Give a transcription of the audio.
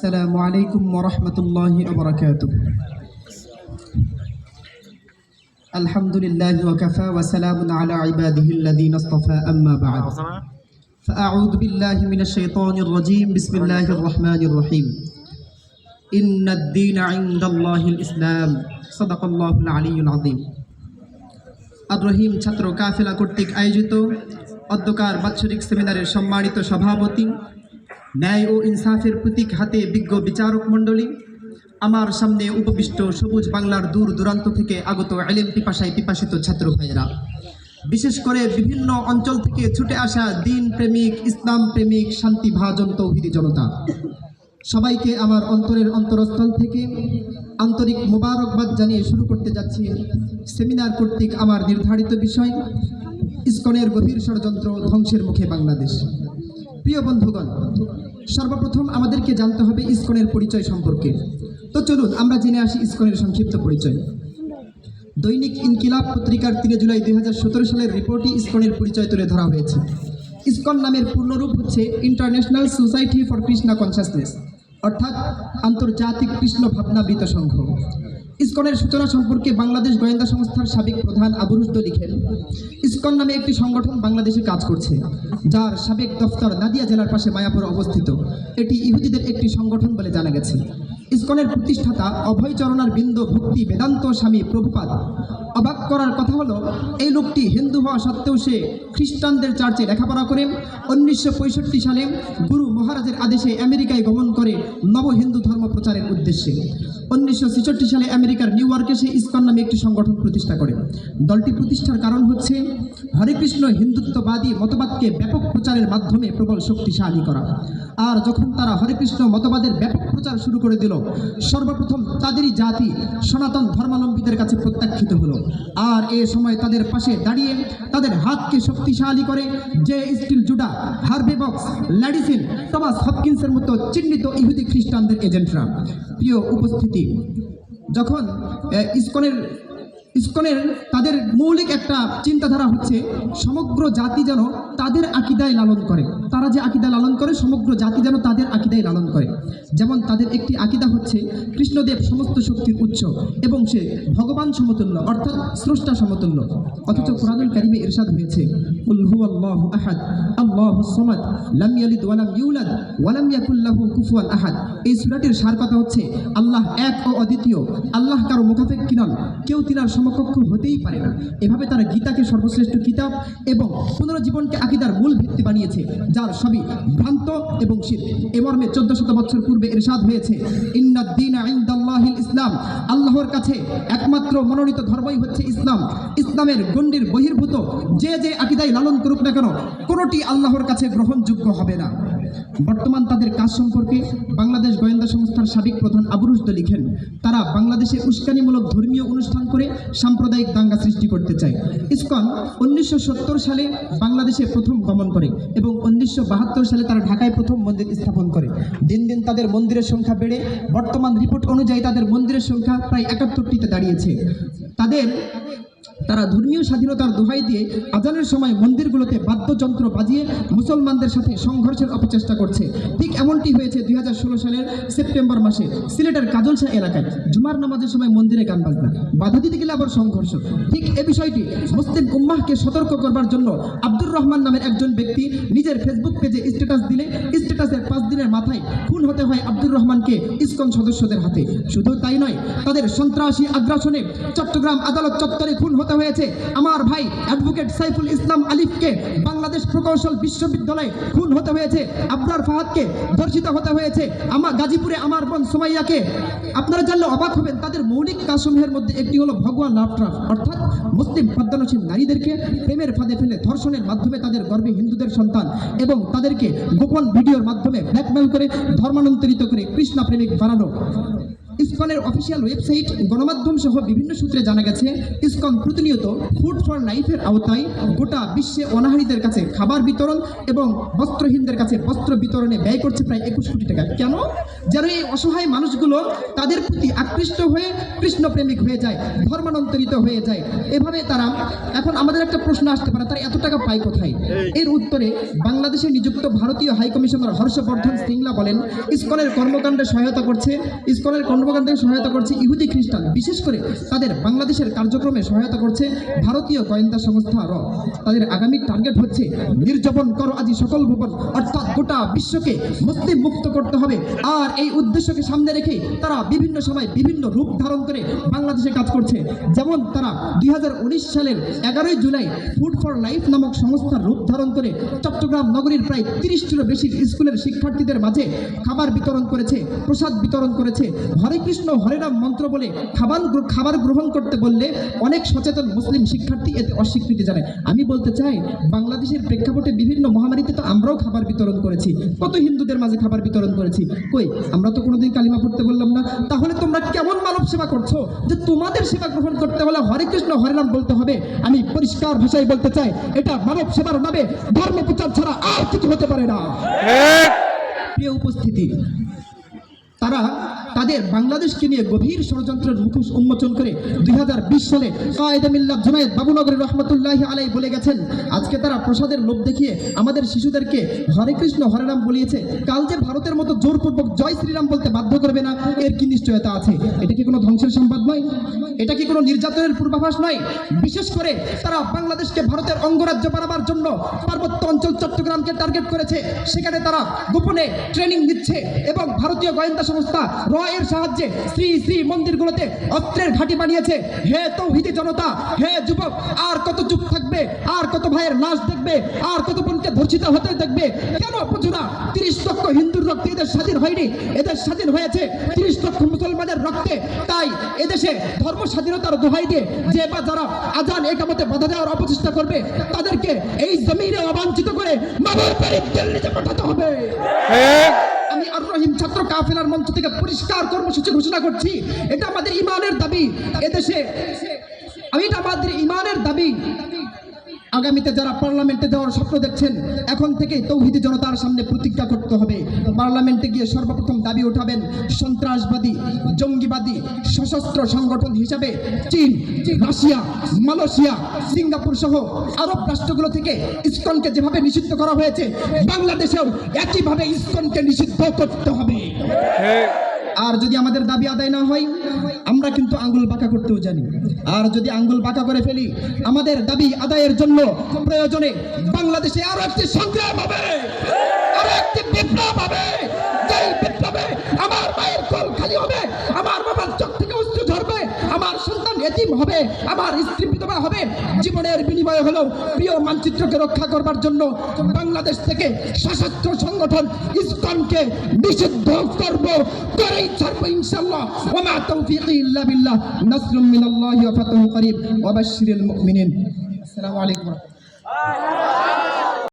আসসালামু আলাইকুম ওয়া রাহমাতুল্লাহি ওয়া বারাকাতুহু। আলহামদুলিল্লাহি ওয়া কাফা ওয়া সালামুন আলা ইবাদিহিল্লাযীনা ইসতাফা আম্মা বা'দ। ফাআউযু বিল্লাহি মিনাশ শাইতানির রাজীম। বিসমিল্লাহির রাহমানির রহিম। ইন্নাদ-দীনা ইনদাল্লাহিল ইসলাম। সাদাকাল্লাহুল আলিয়্যুল আযীম। আর-রহিম ছাত্র কাফেলা কর্তৃক আয়োজিত অধ্যকার বাৎসরিক সেমিনারের সম্মানিত সভাপতি, ন্যায় ও ইনসাফের প্রতীক হাতে বিজ্ঞ বিচারক মণ্ডলী, আমার সামনে উপবিষ্ট সবুজ বাংলার দূর দূরান্ত থেকে আগত ইলম পিপাসায় পিপাসিত ছাত্র ভাইয়েরা, বিশেষ করে বিভিন্ন অঞ্চল থেকে ছুটে আসা দিন প্রেমিক, ইসলাম প্রেমিক, শান্তিভাজন তৌহিদি জনতা, সবাইকে আমার অন্তরের অন্তরস্থল থেকে আন্তরিক মোবারকবাদ জানিয়ে শুরু করতে যাচ্ছি সেমিনার কর্তৃক আমার নির্ধারিত বিষয়, ইসকনের গভীর ষড়যন্ত্র, ধ্বংসের মুখে বাংলাদেশ। প্রিয় বন্ধুগণ, সর্বপ্রথম আমাদেরকে জানতে হবে ইসকনের পরিচয় সম্পর্কে। তো চলুন আমরা জেনে আসি ইসকনের সংক্ষিপ্ত পরিচয়। দৈনিক ইনকিলাব পত্রিকার 3 জুলাই 2017 সালের রিপোর্টে ইসকনের পরিচয় তুলে ধরা হয়েছে। ইসকন নামের পূর্ণরূপ হচ্ছে international society for Krishna consciousness, অর্থাৎ আন্তর্জাতিক কৃষ্ণ ভাবনাবৃত সংঘ। ইসকনের সূচনা সম্পর্কে বাংলাদেশ গোয়েন্দা সংস্থার সাবেক প্রধান আবু রুশদ লিখেন, ইসকন নামে একটি সংগঠন বাংলাদেশে কাজ করছে, যার সাবেক দফতর নাদিয়া জেলার পাশে মায়াপুরে অবস্থিত। এটি ইহুদিদের একটি সংগঠন বলে জানা গেছে। ইসকনের প্রতিষ্ঠাতা অভয়চরণার বিন্দু ভক্তি বেদান্ত স্বামী প্রভুপাদ। অবাক করার কথা হলো, এই লোকটি হিন্দু হওয়া সত্ত্বেও সে খ্রিস্টানদের চার্চে লেখাপড়া করে 1965 সালে গুরু মহারাজের আদেশে আমেরিকায় গমন করে নব হিন্দু ধর্ম প্রচারের উদ্দেশ্যে। 1966 সালে আমেরিকার নিউ ইয়র্কে সে ইসকন নামে একটি সংগঠন প্রতিষ্ঠা করে। দলটি প্রতিষ্ঠার কারণ হচ্ছে হরে কৃষ্ণ হিন্দুত্ববাদী মতবাদকে ব্যাপক প্রচারের মাধ্যমে প্রবল শক্তিশালী করা। আর যখন তারা হরে কৃষ্ণ মতবাদের ব্যাপক প্রচার শুরু করে দিল, সর্বপ্রথম তাদেরই জাতি সনাতন ধর্মাবলম্বীদের কাছে প্রত্যাখ্যিত হলো। আর এ সময় তাদের পাশে দাঁড়িয়ে তাদের হাতকে শক্তিশালী করে জে স্টিল জুডা, হার্ভে বক্স, ল্যাডিসিন, টমাস হপকিন্সের মতো চিহ্নিত ইহুদি খ্রিস্টানদের এজেন্টরা। প্রিয় উপস্থিতি, যখন ইসকনের তাদের মৌলিক একটা চিন্তাধারা হচ্ছে সমগ্র জাতি যেন তাদের আকিদায় লালন করে। তারা যে আকিদা লালন করে, সমগ্র জাতি যেন তাদের আকিদায় লালন করে। যেমন তাদের একটি আকিদা হচ্ছে কৃষ্ণদেব সমস্ত শক্তির উৎস এবং সে ভগবান সমতুল্য, অর্থাৎ স্রষ্টা সমতুল্য। অথচ কুরআনুল কারীমে ইরশাদ হয়েছে, কুল হুয়াল্লাহু আহাদ আল্লাহুস সামাদ লাম ইয়ালিদ ওয়া লাম ইউলাদ ওয়া লাম ইয়াকুল লাহু কুফুয়ান আহাদ। এই সূরাটির সার কথা হচ্ছে আল্লাহ এক ও অদ্বিতীয়, আল্লাহ কারো মুখাপেক্ষী নন, কেউ তিনার সমকক্ষ হতেই পারে না। এভাবে তারা গীতাকে সর্বশ্রেষ্ঠ কিতাব এবং পুনরুজ্জীবনকে আকীদার মূল ভিত্তি বানিয়েছে, যার সবই ভ্রান্ত এবং শিরক। এ মর্মে 1400 বছর পূর্বে ইরশাদ হয়েছে, ইন্নাদ-দীনা ইনদাল্লাহিল ইসলাম, আল্লাহর কাছে একমাত্র মনোনীত ধর্মই হচ্ছে ইসলাম। ইসলামের গণ্ডির বহির্ভূত যে যে আকীদাই লালন করুক না কেন, কোনোটি আল্লাহর কাছে গ্রহণযোগ্য হবে না। বর্তমান তাদের কাজ সম্পর্কে বাংলাদেশ গোয়েন্দা সংস্থার সাবেক প্রধান আবু রুশদ লিখেন, তারা বাংলাদেশে উস্কানিমূলক ধর্মীয় অনুষ্ঠান করে সাম্প্রদায়িক দাঙ্গা সৃষ্টি করতে চায়। ইসকন 1970 সালে বাংলাদেশে প্রথম গমন করে এবং 1972 সালে তারা ঢাকায় প্রথম মন্দির স্থাপন করে। দিন দিন তাদের মন্দিরের সংখ্যা বেড়ে বর্তমান রিপোর্ট অনুযায়ী তাদের মন্দিরের সংখ্যা প্রায় 71টিতে দাঁড়িয়েছে। তারা ধর্মীয় স্বাধীনতার দোহাই দিয়ে আজানের সময় মন্দিরগুলোতে বাদ্যযন্ত্র বাজিয়ে মুসলমানদের সাথে সংঘর্ষের অপচেষ্টা করছে। ঠিক এমনটি হয়েছে 2016 সালের সেপ্টেম্বর মাসে সিলেটের কাজলশাহ এলাকায় জুমার নামাজের সময় মন্দিরে গান বাজনা, বাধা দিতে গেলে আবার সংঘর্ষ। ঠিক এ বিষয়টি মুসলিম উম্মাহকে সতর্ক করবার জন্য আব্দুর রহমান নামের একজন ব্যক্তি নিজের ফেসবুক পেজে স্ট্যাটাস দিলে স্ট্যাটাসের 5 দিনের মাথায় খুন হতে হয় আব্দুর রহমানকে ইসকন সদস্যদের হাতে। শুধু তাই নয়, তাদের সন্ত্রাসী আগ্রাসনে চট্টগ্রাম আদালত চত্বরে খুন হতে হয়েছে আমার ভাই অ্যাডভোকেট সাইফুল ইসলাম আলিফকে। বাংলাদেশ প্রকৌশল বিশ্ববিদ্যালয়ে খুন হতে হয়েছে আবরার ফাহাদকে, ধর্ষিত হতে হয়েছে গাজীপুরে আমার বোন সুমাইয়াকে। আপনারা জানলে অবাক হবেন, তাদের মৌলিক কাজসমূহের মধ্যে একটি হলো ভগবান লাভ ট্রাফ, অর্থাৎ মুসলিম পদ্মনশীল নারীদেরকে প্রেমের ফাঁদে ফেলে ধর্ষণের মাধ্যমে তাদের গর্ভে হিন্দুদের সন্তান এবং তাদেরকে গোপন ভিডিওর মাধ্যমে ব্ল্যাকমেল করে ধর্মান্তরিত করে কৃষ্ণ প্রেমিক বানানো। ইসকনের অফিসিয়াল ওয়েবসাইট, গণমাধ্যম সহ বিভিন্ন সূত্রে জানা গেছে ইসকন প্রতিনিয়ত ফুড ফর লাইফের আওতায় গোটা বিশ্বে অনাহারীদের কাছে খাবার বিতরণ এবং বস্ত্রহীনদের কাছে বস্ত্র বিতরণে ব্যয় করছে প্রায় 21 কোটি টাকা। কেন? যেন এই অসহায় মানুষগুলো তাদের প্রতি আকৃষ্ট হয়ে কৃষ্ণপ্রেমিক হয়ে যায়, ধর্মান্তরিত হয়ে যায়। এভাবে তারা, এখন আমাদের একটা প্রশ্ন আসতে পারে, তারা এত টাকা পায় কোথায়? এর উত্তরে বাংলাদেশে নিযুক্ত ভারতীয় হাই কমিশনার হর্ষবর্ধন সিংলা বলেন, ইসকনের কর্মকাণ্ডে সহায়তা করছে ইহুদি খ্রিস্টান, বিশেষ করে তাদের বাংলাদেশের কার্যক্রমে সহায়তা করছে ভারতীয় গোয়েন্দা সংস্থা র। তাদের আগামী টার্গেট হচ্ছে নির্যাতন করো আজি সকল ভুবন, অর্থাৎ গোটা বিশ্বকে মুসলিম মুক্ত করতে হবে। আর এই উদ্দেশ্যকে সামনে রেখে তারা বিভিন্ন সময় বিভিন্ন রূপ ধারণ করে বাংলাদেশে কাজ করছে। যেমন তারা 2019 সালের 11 জুলাই ফুড ফর লাইফ নামক সংস্থার রূপ ধারণ করে চট্টগ্রাম নগরীর প্রায় 30টিরও বেশি স্কুলের শিক্ষার্থীদের মাঝে খাবার বিতরণ করেছে, প্রসাদ বিতরণ করেছে। হরে কৃষ্ণ হরে রাম মন্ত্র বলে খাবার গ্রহণ করতে বললে অনেক সচেতন মুসলিম শিক্ষার্থী এতে অস্বীকৃতি জানায়। আমি বলতে চাই, বাংলাদেশের প্রেক্ষাপটে বিভিন্ন মহামারীতে তো আমরাও খাবার বিতরণ করেছি, কত হিন্দুদের মাঝে খাবার বিতরণ করেছি। কই, আমরা তো কোনোদিন কালিমা পড়তে বললাম না। তাহলে তোমরা কেমন মানব সেবা করছো যে তোমাদের সেবা গ্রহণ করতে হলে হরে কৃষ্ণ হরে রাম বলতে হবে? আমি পরিষ্কার ভাষায় বলতে চাই, এটা মানব সেবার নামে ধর্ম প্রচার ছাড়া আর কিছু হতে পারে না। প্রিয় উপস্থিতি, তারা তাদের বাংলাদেশকে নিয়ে গভীর ষড়যন্ত্রের মুখোশ উন্মোচন করে 2020 সালে কায়েদে মিল্লাত জুনায়েদ বাবুনগরী রহমতুল্লাহি আলাইহি বলে গেছেন, আজকে তারা প্রসাদের লোভ দেখিয়ে আমাদের শিশুদেরকে হরে কৃষ্ণ হরে রাম বলিয়েছে, কাল যে ভারতের মতো জোরপূর্বক জয় শ্রীরাম বলতে বাধ্য করবে না, এর কি নিশ্চয়তা আছে? এটা কি কোনো ধ্বংসের সংবাদ নয়? এটা কি কোনো নির্যাতনের পূর্বাভাস নয়? বিশেষ করে তারা বাংলাদেশকে ভারতের অঙ্গরাজ্য বানাবার জন্য পার্বত্য অঞ্চল চট্টগ্রামকে টার্গেট করেছে। সেখানে তারা গোপনে ট্রেনিং দিচ্ছে এবং ভারতীয় গোয়েন্দা সংস্থা র এর সাহায্যে শ্রী শ্রী মন্দিরগুলোতে অস্ত্রের ঘাঁটি বানিয়েছে। হে তৌহিদি জনতা, হে যুবক, আর কত চুপ থাকবে? আর কত ভাইয়ের লাশ দেখবে? আর কত বোনকে ধর্ষিত হতে দেখবে? কেন বুঝো না? 30 লক্ষ হিন্দুর রক্তে এদের স্বাধীন হয়নি, এদের স্বাধীন হয়েছে 30 লক্ষ মুসলমানের রক্তে। তাই এদেশে ধর্ম স্বাধীনতার দোহাই দিয়ে যে বা যারা আজান একামতে বাধা দেওয়ার অপচেষ্টা করবে, তাদেরকে এই জমিনে অবাঞ্ছিত করে মানব বাড়ি দিল্লিতে পাঠাতে হবে। আমি আর রহিম ছাত্র কাফেলার মঞ্চ থেকে পরিষ্কার কর্মসূচি ঘোষণা করছি, এটা আমাদের ইমানের দাবি। এদেশে এটা আমাদের ইমানের দাবি। আগামীতে যারা পার্লামেন্টে যাওয়ার স্বপ্ন দেখছেন, এখন থেকে তৌহিদি জনতার সামনে প্রতিজ্ঞা করতে হবে। পার্লামেন্টে গিয়ে সর্বপ্রথম দাবি উঠাবেন, সন্ত্রাসবাদী জঙ্গিবাদী সশস্ত্র সংগঠন হিসাবে চীন, রাশিয়া, মালয়েশিয়া, সিঙ্গাপুর সহ আরব রাষ্ট্রগুলো থেকে ইসকনকে যেভাবে নিষিদ্ধ করা হয়েছে, বাংলাদেশেও একইভাবে ইসকনকে নিষিদ্ধ করতে হবে। আর যদি আমাদের দাবি আদায় না হয়, আমরা কিন্তু আঙ্গুল বাঁকা করতেও জানি। আর যদি আঙ্গুল বাঁকা করে ফেলি, আমাদের দাবি আদায়ের জন্য প্রয়োজনে বাংলাদেশে আরো একটি সংগ্রাম হবে, আরো একটি বিপ্লব হবে। যেই বিপ্লবে আমার মায়ের কোল খালি হবে, আমার বাবার চোখ থেকে অশ্রু ঝরবে, আমার সন্তান এতিম হবে, আমার স্ত্রী বিধবা হবে। জীবনের বিনিময়ে হলেও প্রিয় মানচিত্রকে রক্ষা করবার জন্য বাংলাদেশ থেকে সশস্ত্র সংগঠন ইসকনকে নিষিদ্ধ করব, করেই ছাড়বো ইনশাআল্লাহ। ওয়া মা তাওফীকি ইল্লা বিল্লাহ, নাসরুম মিনাল্লাহি ওয়া ফাতহুন করিব ওয়া বাশশিরিল মুমিনিন। আসসালামু আলাইকুম।